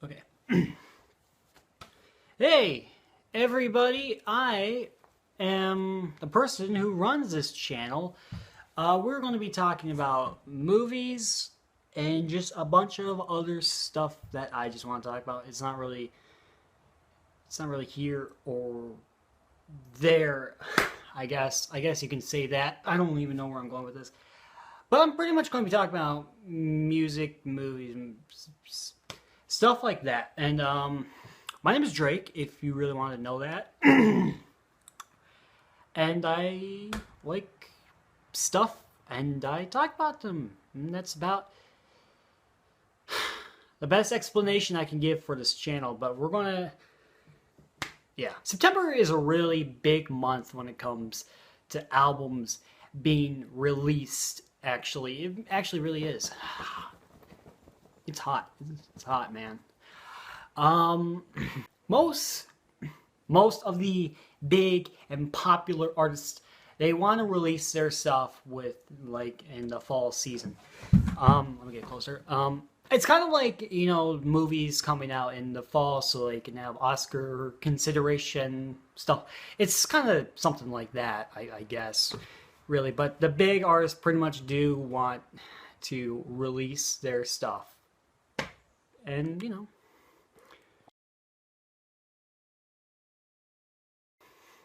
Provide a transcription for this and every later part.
Okay. Hey, everybody, I am the person who runs this channel. We're going to be talking about movies and just a bunch of other stuff that I just want to talk about. It's not really here or there, I guess. I guess you can say that. I don't even know where I'm going with this. But I'm pretty much going to be talking about music, movies, and stuff like that. And my name is Drake, if you really want to know that. And I like stuff, and I talk about them. And that's about the best explanation I can give for this channel. But we're going to... Yeah. September is a really big month when it comes to albums being released, actually. It actually really is. It's hot. It's hot, man. Most of the big and popular artists, they want to release their stuff with, like, in the fall season. Let me get closer. It's kind of like, you know, movies coming out in the fall so they can have Oscar consideration stuff. It's kind of something like that, I guess, really. But the big artists pretty much do want to release their stuff. And, you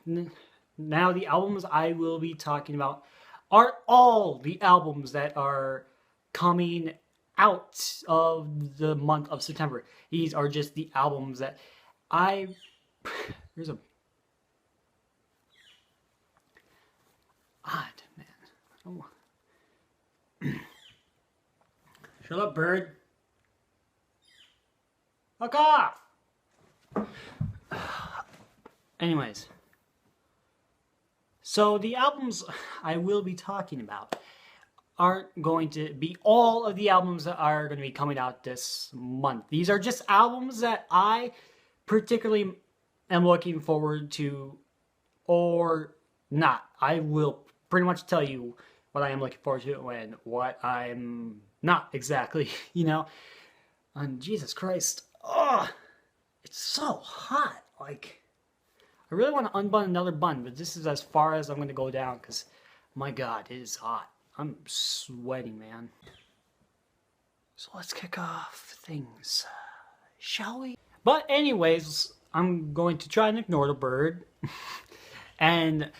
know. Now, the albums I will be talking about are all the albums that are coming out of the month of September. These are just the albums that there's a... Odd, man. Oh. Shut up, bird. Fuck off! Anyways. So the albums I will be talking about aren't going to be all of the albums that are going to be coming out this month. These are just albums that I particularly am looking forward to or not. I will pretty much tell you what I am looking forward to and what I'm not exactly, you know. And Jesus Christ. Oh, it's so hot. Like, I really want to unbun another bun, but this is as far as I'm going to go down because, my God, it is hot. I'm sweating, man. So let's kick off things, shall we? But anyways, I'm going to try and ignore the bird. And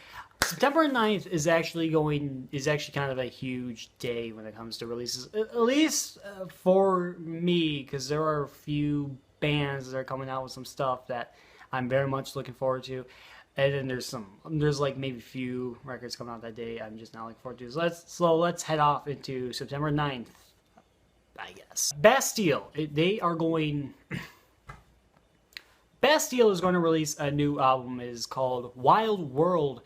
September 9th is actually kind of a huge day when it comes to releases. At least for me, because there are a few bands that are coming out with some stuff that I'm very much looking forward to. And then there's like maybe a few records coming out that day I'm just not looking forward to. So let's head off into September 9th, I guess. Bastille, Bastille is going to release a new album. It is called Wild World.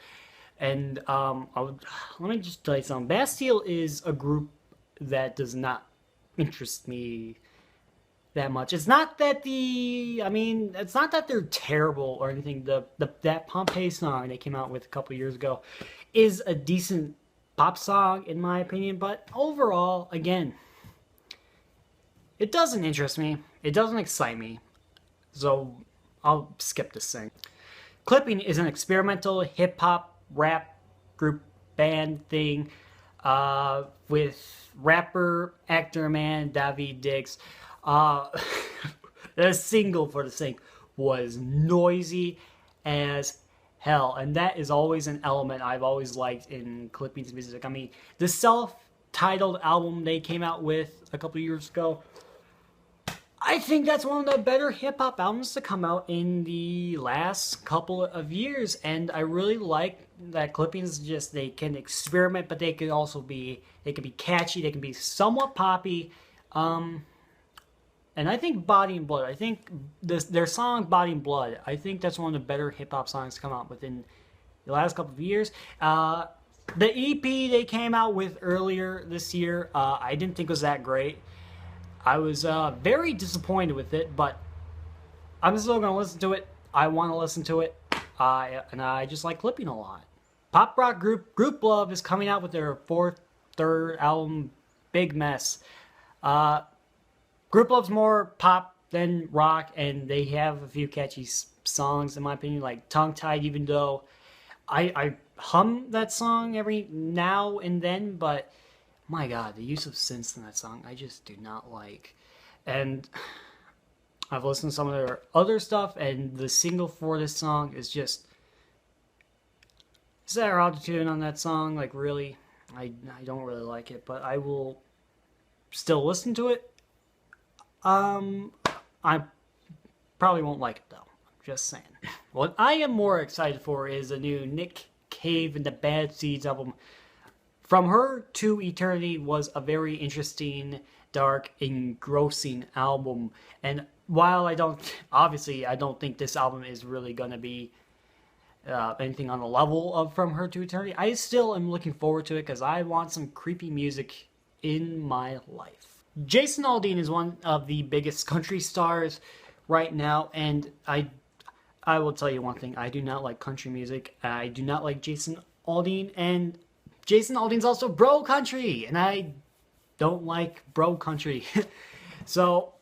And let me just tell you something. Bastille is a group that does not interest me that much. It's not that it's not that they're terrible or anything. That Pompeii song they came out with a couple years ago is a decent pop song in my opinion, but overall, again, it doesn't interest me. It doesn't excite me. So I'll skip this thing. Clipping is an experimental hip-hop rap group band thing with rapper, actor man David Diggs. The single for the thing was noisy as hell, and that is always an element I've always liked in Clipping's music. I mean, the self-titled album they came out with a couple years ago, I think that's one of the better hip-hop albums to come out in the last couple of years, and I really like that Clippings they can experiment, but they can also be catchy, they can be somewhat poppy, and I think Body and Blood, I think their song Body and Blood, I think that's one of the better hip-hop songs to come out within the last couple of years. The EP they came out with earlier this year, I didn't think was that great. I was very disappointed with it, but I'm still going to listen to it. I want to listen to it, and I just like Clipping a lot. Pop rock group Group Love is coming out with their third album, Big Mess. Group Love's more pop than rock, and they have a few catchy songs, in my opinion, like Tongue Tied, even though I hum that song every now and then, but my god, the use of synths in that song, I just do not like. And I've listened to some of their other stuff, and the single for this song is just... Is there autotune on that song? Like, really? I don't really like it, but I will still listen to it. I probably won't like it, though. I'm just saying. What I am more excited for is the new Nick Cave and the Bad Seeds album. From Her to Eternity was a very interesting, dark, engrossing album. And while I don't think this album is really going to be anything on the level of From Her to Eternity, I still am looking forward to it because I want some creepy music in my life. Jason Aldean is one of the biggest country stars right now, and I will tell you one thing: I do not like country music. I do not like Jason Aldean, and Jason Aldean's also bro country, and I don't like bro country. So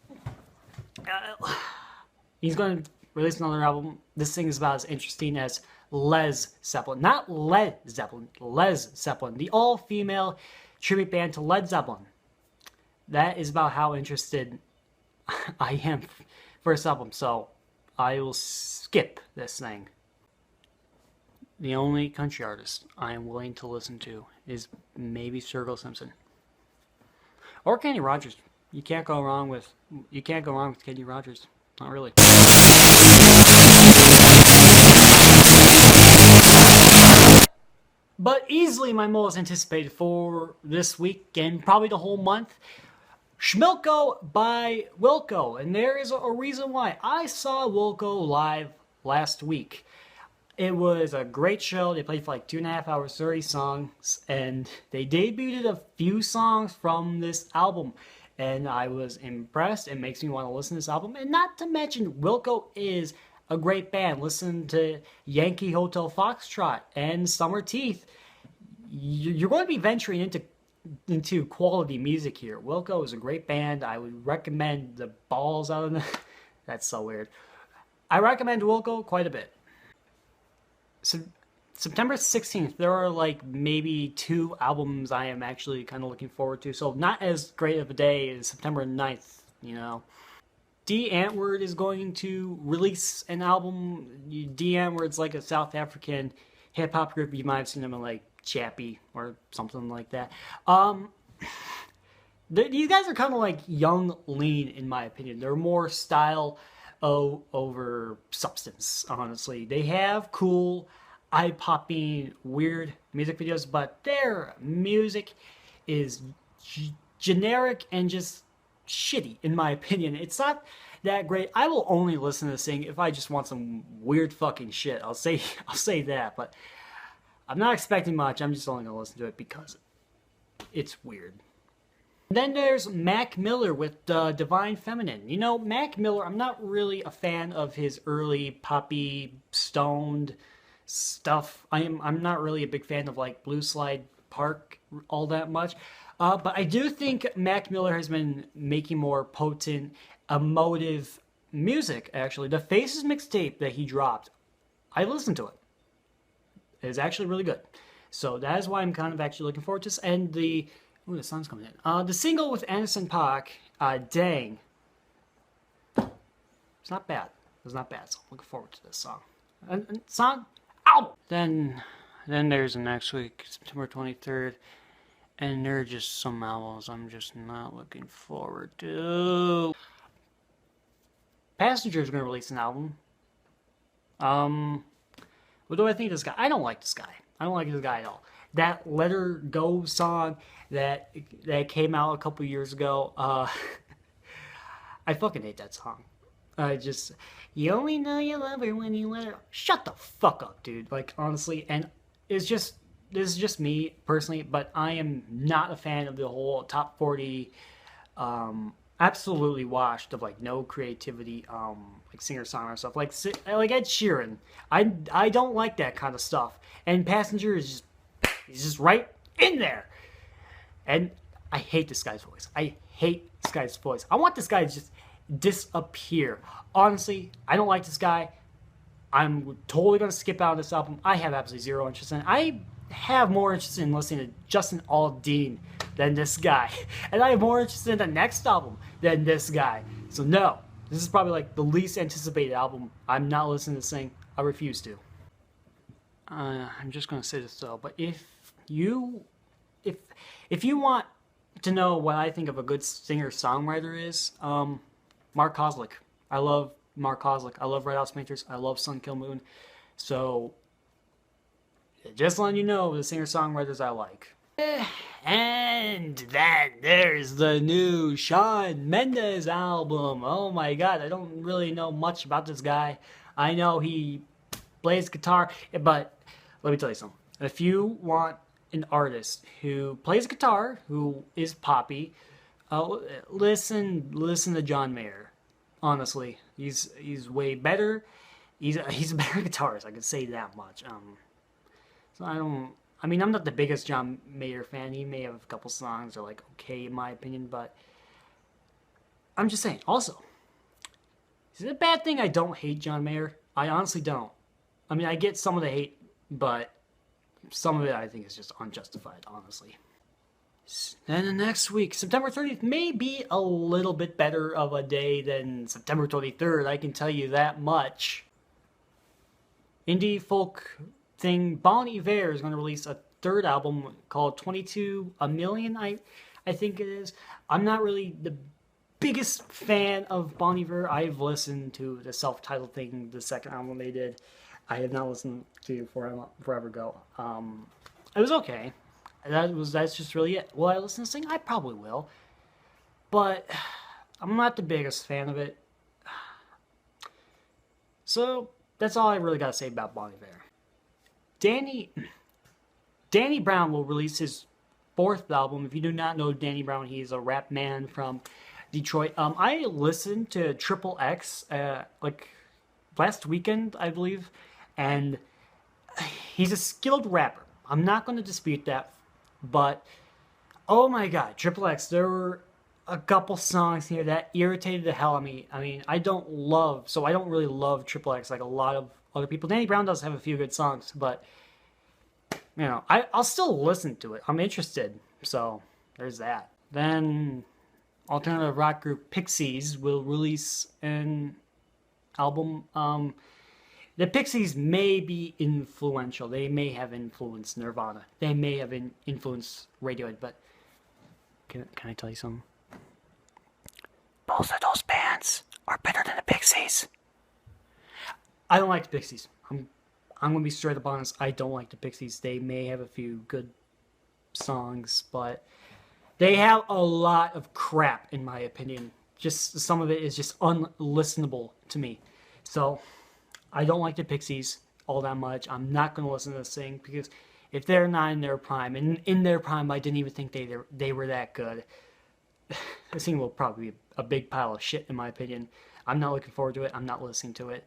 he's going to release another album. This thing is about as interesting as Les Zeppelin. Not Led Zeppelin, Les Zeppelin. The all-female tribute band to Led Zeppelin. That is about how interested I am for this album, so I will skip this thing. The only country artist I am willing to listen to is maybe Sturgill Simpson. Or Kenny Rogers. You can't go wrong with Kenny Rogers. Not really. But easily my most anticipated for this week and probably the whole month, Schmilko by Wilco. And there is a reason why. I saw Wilco live last week. It was a great show. They played for like 2.5 hours, 30 songs, and they debuted a few songs from this album. And I was impressed. It makes me want to listen to this album. And not to mention, Wilco is a great band. Listen to Yankee Hotel Foxtrot and Summer Teeth. You're going to be venturing into quality music here. Wilco is a great band. I would recommend the balls out of them. That's so weird. I recommend Wilco quite a bit. So, September 16th, there are like maybe 2 albums I am actually kind of looking forward to. So not as great of a day as September 9th, you know. D. Antwoord is going to release an album. D. Antwoord's like a South African hip-hop group. You might have seen them in like Chappie or something like that. These guys are kind of like young lean, in my opinion. They're more style over substance, honestly. They have cool, eye-popping, weird music videos, but their music is generic and just shitty, in my opinion. It's not that great. I will only listen to this thing if I just want some weird fucking shit. I'll say that, but I'm not expecting much. I'm just only gonna listen to it because it's weird. Then there's Mac Miller with Divine Feminine. You know, Mac Miller, I'm not really a fan of his early poppy, stoned stuff. I'm not really a big fan of like Blue Slide Park all that much. But I do think Mac Miller has been making more potent, emotive music, actually. The Faces mixtape that he dropped, I listened to it. It's actually really good. So that is why I'm kind of actually looking forward to this. And the sun's coming in. The single with Anderson .Paak, Dang. It's not bad. It's not bad. So I'm looking forward to this song. And song, ow! Then there's the next week, September 23rd. And there are just some albums I'm just not looking forward to. Passenger's gonna release an album. What do I think of this guy? I don't like this guy. I don't like this guy at all. That Let Her Go song that came out a couple years ago, I fucking hate that song. You only know you love her when you let her... Shut the fuck up, dude. Like, honestly, and this is just me, personally, but I am not a fan of the whole top 40, absolutely washed of, like, no creativity, like, singer-songwriter stuff. Like Ed Sheeran. I don't like that kind of stuff. And Passenger is he's just right in there. And I hate this guy's voice. I want this guy to just disappear. Honestly, I don't like this guy. I'm totally going to skip out of this album. I have absolutely zero interest in it. I have more interest in listening to Justin Aldean than this guy. And I have more interest in the next album than this guy. So no, this is probably like the least anticipated album. I'm not listening to this thing. I refuse to. I'm just going to say this though, but if you want to know what I think of a good singer-songwriter is, Mark Kozlik. I love Mark Kozlik. I love Red House Painters. I love Sun Kill Moon. So, just letting you know the singer-songwriters I like. And then there's the new Shawn Mendes album. Oh my god, I don't really know much about this guy. I know he plays guitar, but let me tell you something. If you want an artist who plays guitar, who is poppy, listen to John Mayer. Honestly, he's way better. He's a better guitarist. I can say that much. So I'm not the biggest John Mayer fan. He may have a couple songs that are like okay in my opinion, but I'm just saying. Also, is it a bad thing I don't hate John Mayer? I honestly don't. I mean, I get some of the hate, but some of it I think is just unjustified, honestly. Then the next week, September 30th may be a little bit better of a day than September 23rd, I can tell you that much. Indie folk thing, Bon Iver is going to release a third album called 22 A Million, I think it is. I'm not really the biggest fan of Bon Iver. I've listened to the self-titled thing, the second album they did. I have not listened to Forever Ago. It was okay. That's just really it. Will I listen to this thing? I probably will. But I'm not the biggest fan of it. So that's all I really got to say about Bon Iver. Danny Brown will release his fourth album. If you do not know Danny Brown, he's a rap man from Detroit. I listened to Triple X like last weekend, I believe, and he's a skilled rapper. I'm not going to dispute that, but oh my god, Triple X, there were a couple songs here that irritated the hell out of me. I mean, I don't really love Triple X like a lot of other people. Danny Brown does have a few good songs, but you know, I'll still listen to it. I'm interested, so there's that. Then alternative rock group Pixies will release an album. The Pixies may be influential. They may have influenced Nirvana. They may have influenced Radiohead, but can I tell you something? Both of those bands are better than the Pixies. I don't like the Pixies. I'm going to be straight up honest. I don't like the Pixies. They may have a few good songs, but they have a lot of crap, in my opinion. Just some of it is just unlistenable to me. So I don't like the Pixies all that much. I'm not going to listen to this thing because if they're not in their prime, and in their prime I didn't even think they were that good, this thing will probably be a big pile of shit in my opinion. I'm not looking forward to it. I'm not listening to it.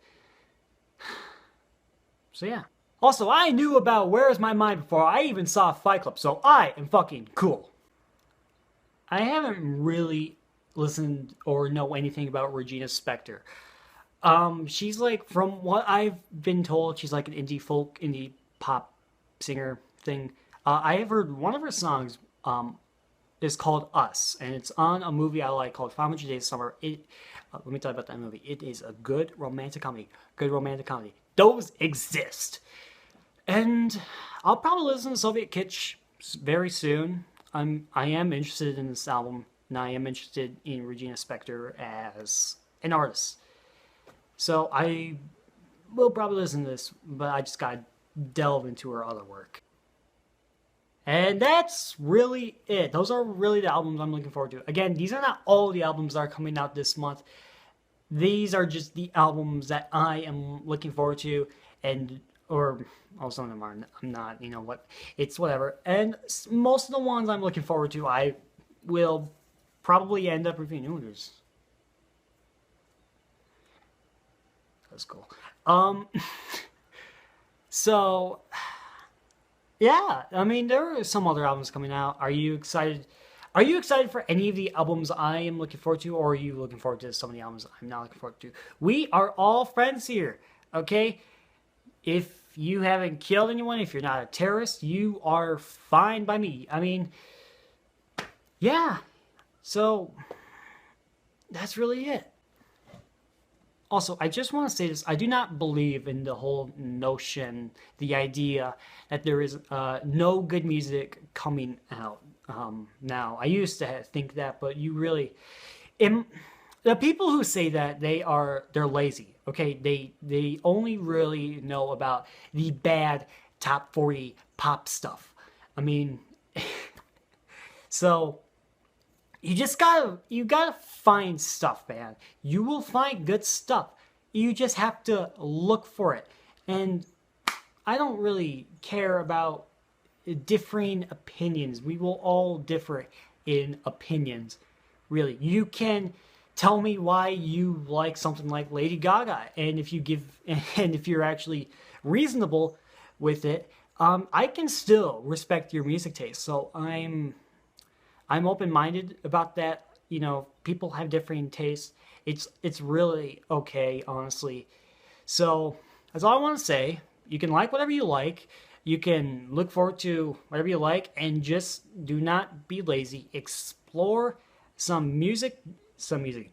So yeah. Also, I knew about Where's My Mind before I even saw Fight Club, so I am fucking cool. I haven't really listened or know anything about Regina Spektor. She's like, from what I've been told, she's like an indie pop singer thing. I have heard one of her songs is called Us, and it's on a movie I like called 500 Days of Summer. Let me tell you about that movie. It is a good romantic comedy. Those exist. And I'll probably listen to Soviet Kitsch very soon. I am interested in this album, and I am interested in Regina Spektor as an artist. So I will probably listen to this, but I just gotta delve into her other work. And that's really it. Those are really the albums I'm looking forward to. Again, these are not all the albums that are coming out this month. These are just the albums that I am looking forward to, or some of them are. I'm not, you know what? It's whatever. And most of the ones I'm looking forward to, I will probably end up reviewing. Ooh, that's cool. So yeah, I mean, there are some other albums coming out. Are you excited? Are you excited for any of the albums I am looking forward to, or are you looking forward to some of the albums I'm not looking forward to? We are all friends here, okay? If you haven't killed anyone, if you're not a terrorist, you are fine by me. I mean, yeah. So, that's really it. Also, I just want to say this. I do not believe in the whole notion, the idea that there is no good music coming out now. I used to think that, but you really... the people who say that, they're lazy, okay? They only really know about the bad top 40 pop stuff. I mean, so... You gotta find stuff, man. You will find good stuff. You just have to look for it. And I don't really care about differing opinions. We will all differ in opinions, really. You can tell me why you like something like Lady Gaga, and if you're actually reasonable with it, I can still respect your music taste. So I'm open-minded about that. You know, people have differing tastes. It's really okay, honestly. So that's all I want to say. You can like whatever you like. You can look forward to whatever you like, and just do not be lazy. Explore some music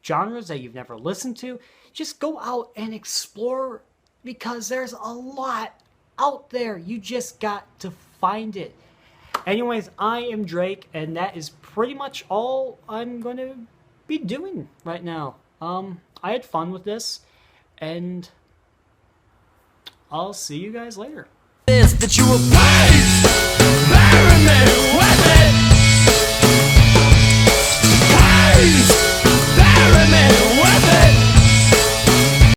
genres that you've never listened to. Just go out and explore, because there's a lot out there. You just got to find it. Anyways, I am Drake, and that is pretty much all I'm going to be doing right now. I had fun with this, and I'll see you guys later. That you were